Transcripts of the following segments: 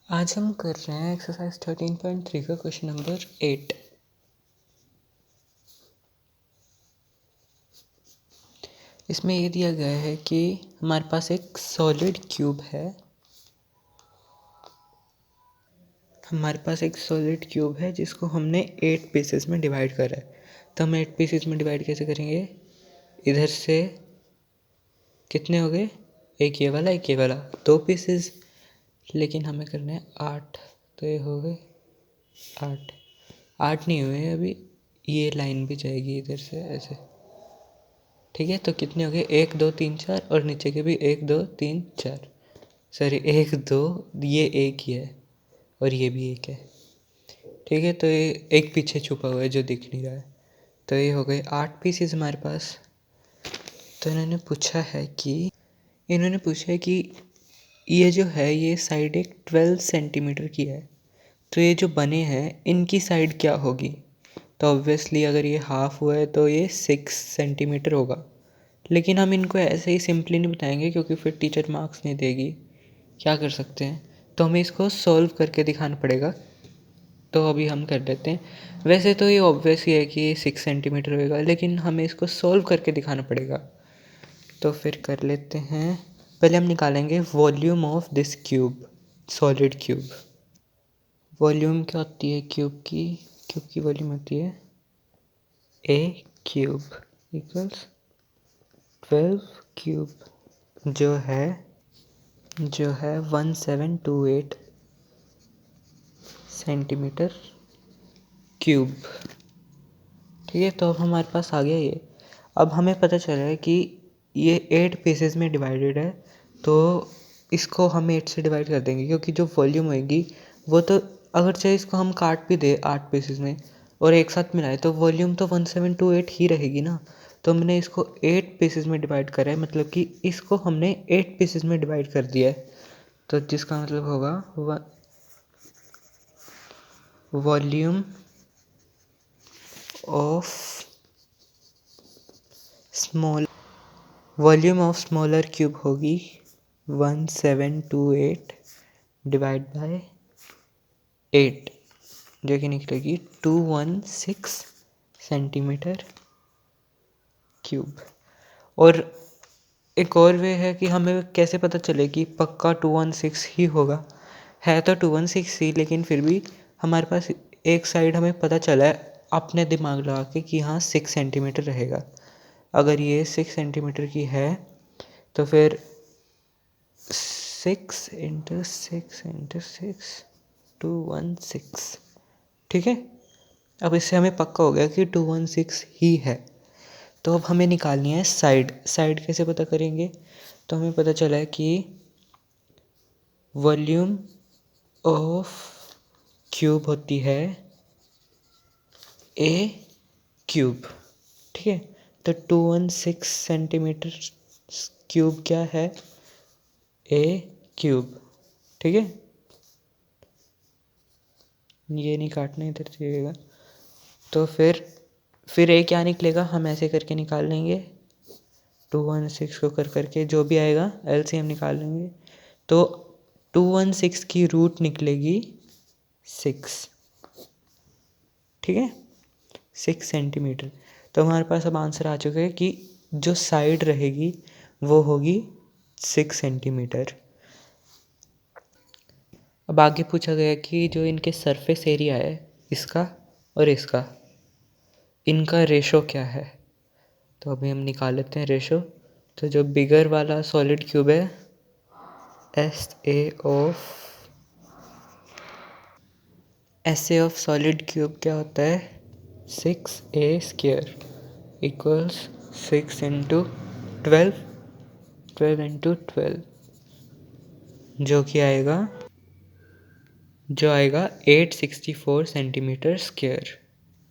आज हम कर रहे हैं एक्सरसाइज 13.3 का क्वेश्चन नंबर 8। इसमें ये दिया गया है कि हमारे पास एक सॉलिड क्यूब है। जिसको हमने 8 पीसेस में डिवाइड करा है। तो हम 8 पीसेस में डिवाइड कैसे करेंगे? इधर से कितने हो गए? एक ये वाला 2 पीसेस, लेकिन हमें करना है 8। तो ये हो गए 8 नहीं हुए अभी, ये लाइन भी जाएगी इधर से ऐसे। ठीक है, तो कितने हो गए? 1 2 3 4 और नीचे के भी 1 2 3 4। सॉरी 1 2, ये एक ही है और ये भी एक है। ठीक है, तो ये एक पीछे छुपा हुआ है जो दिख नहीं रहा है। तो ये हो गए 8 पीसेस हमारे पास। तो इन्होंने पूछा है कि ये जो है ये साइड एक 12 सेंटीमीटर की है। तो ये जो बने हैं इनकी साइड क्या होगी? तो ऑब्वियसली अगर ये हाफ हुआ है तो ये 6 सेंटीमीटर होगा। लेकिन हम इनको ऐसे ही सिंपली नहीं बताएंगे क्योंकि फिर टीचर मार्क्स नहीं देगी। क्या कर सकते हैं? तो हमें इसको सॉल्व करके दिखाना पड़ेगा। तो अभी हम कर लेते हैं। वैसे तो ये ऑब्वियस ही है कि ये 6 सेंटीमीटर होगा, लेकिन हमें इसको सॉल्व करके दिखाना पड़ेगा। तो फिर कर लेते हैं। पहले हम निकालेंगे volume of this cube, solid cube. Volume क्या होती है क्यूब की वॉल्यूम होती है ए क्यूब इक्वल्स 12 क्यूब जो है 1728 सेंटीमीटर क्यूब। ठीक है, तो अब हमारे पास आ गया ये। अब हमें पता चला है कि ये 8 पीसेस में डिवाइडेड है, तो इसको हम 8 से डिवाइड कर देंगे क्योंकि जो वॉल्यूम होगी वो तो, अगर चाहे इसको हम काट भी दे 8 पीसेस में और एक साथ मिलाए तो वॉल्यूम तो 1728 ही रहेगी ना। तो हमने इसको 8 पीसेस में डिवाइड करा है, मतलब कि इसको हमने 8 पीसेस में डिवाइड कर दिया है। तो जिसका मतलब होगा वॉल्यूम ऑफ स्मॉलर क्यूब होगी 1728 डिवाइड बाय 8, जो कि निकलेगी 216 सेंटीमीटर क्यूब। और एक और वे है कि हमें कैसे पता चले कि पक्का 216 ही होगा। है तो 216 ही, लेकिन फिर भी हमारे पास एक साइड हमें पता चला है अपने दिमाग लगा के कि हाँ 6 सेंटीमीटर रहेगा। अगर ये 6 सेंटीमीटर की है तो फिर 6 इंटू 6 216। ठीक है, अब इससे हमें पक्का हो गया कि 216 ही है। तो अब हमें निकालनी है साइड कैसे पता करेंगे? तो हमें पता चला है कि वॉल्यूम ऑफ क्यूब होती है ए क्यूब। ठीक है, तो 216 सेंटीमीटर क्यूब क्या है? ए क्यूब। ठीक है, ये नहीं काटना, इधर जाइएगा। तो फिर ए क्या निकलेगा? हम ऐसे करके निकाल लेंगे 216 को कर करके जो भी आएगा एलसीएम निकाल लेंगे। तो 216 की रूट निकलेगी 6। ठीक है, 6 सेंटीमीटर। तो हमारे पास अब आंसर आ चुका है कि जो साइड रहेगी वो होगी 6 सेंटीमीटर। अब आगे पूछा गया कि जो इनके सरफेस एरिया है इसका और इसका, इनका रेशो क्या है? तो अभी हम निकाल लेते हैं रेशो। तो जो बिगर वाला सॉलिड क्यूब है S A of solid cube क्या होता है? 6a² इक्वल्स 6 इंटू 12 इंटू 12, जो आएगा 864 सेंटीमीटर स्क्वायर।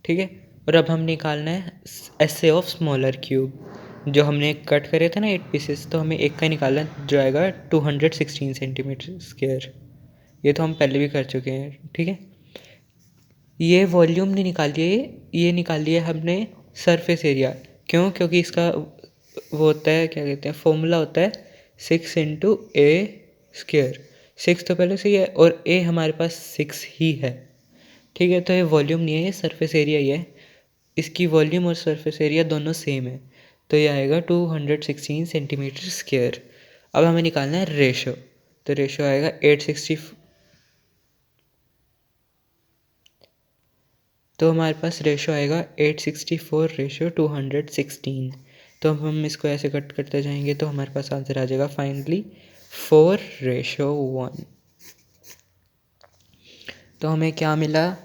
ठीक है, और अब हम निकालना है S A of smaller cube. जो हमने कट करे थे ना 8 पीसेस, तो हमें एक का निकालना है जो आएगा 216 सेंटीमीटर स्क्वायर। ये तो हम पहले भी कर चुके हैं। ठीक है, ये वॉल्यूम नहीं निकाली है, ये निकाल लिया हमने सरफेस एरिया। क्यों? क्योंकि इसका वो होता है, क्या कहते हैं, फॉर्मूला होता है 6 इंटू ए स्क्वायर। 6 तो पहले से ही है और ए हमारे पास 6 ही है, ठीक है। तो ये वॉल्यूम नहीं है, ये सरफेस एरिया ही है। इसकी वॉल्यूम और सरफेस एरिया दोनों सेम है, तो ये आएगा 216 सेंटीमीटर स्क्वायर। अब हमें निकालना है रेशो, तो रेशो आएगा 860, तो हमारे पास रेशो आएगा 864:216। तो अब हम इसको ऐसे कट करते जाएंगे तो हमारे पास आंसर आ जाएगा फाइनली 4:1। तो हमें क्या मिला,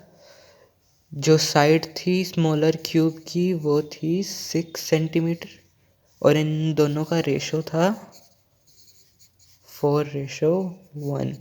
जो साइड थी स्मॉलर क्यूब की वो थी 6 सेंटीमीटर और इन दोनों का रेशो था 4:1।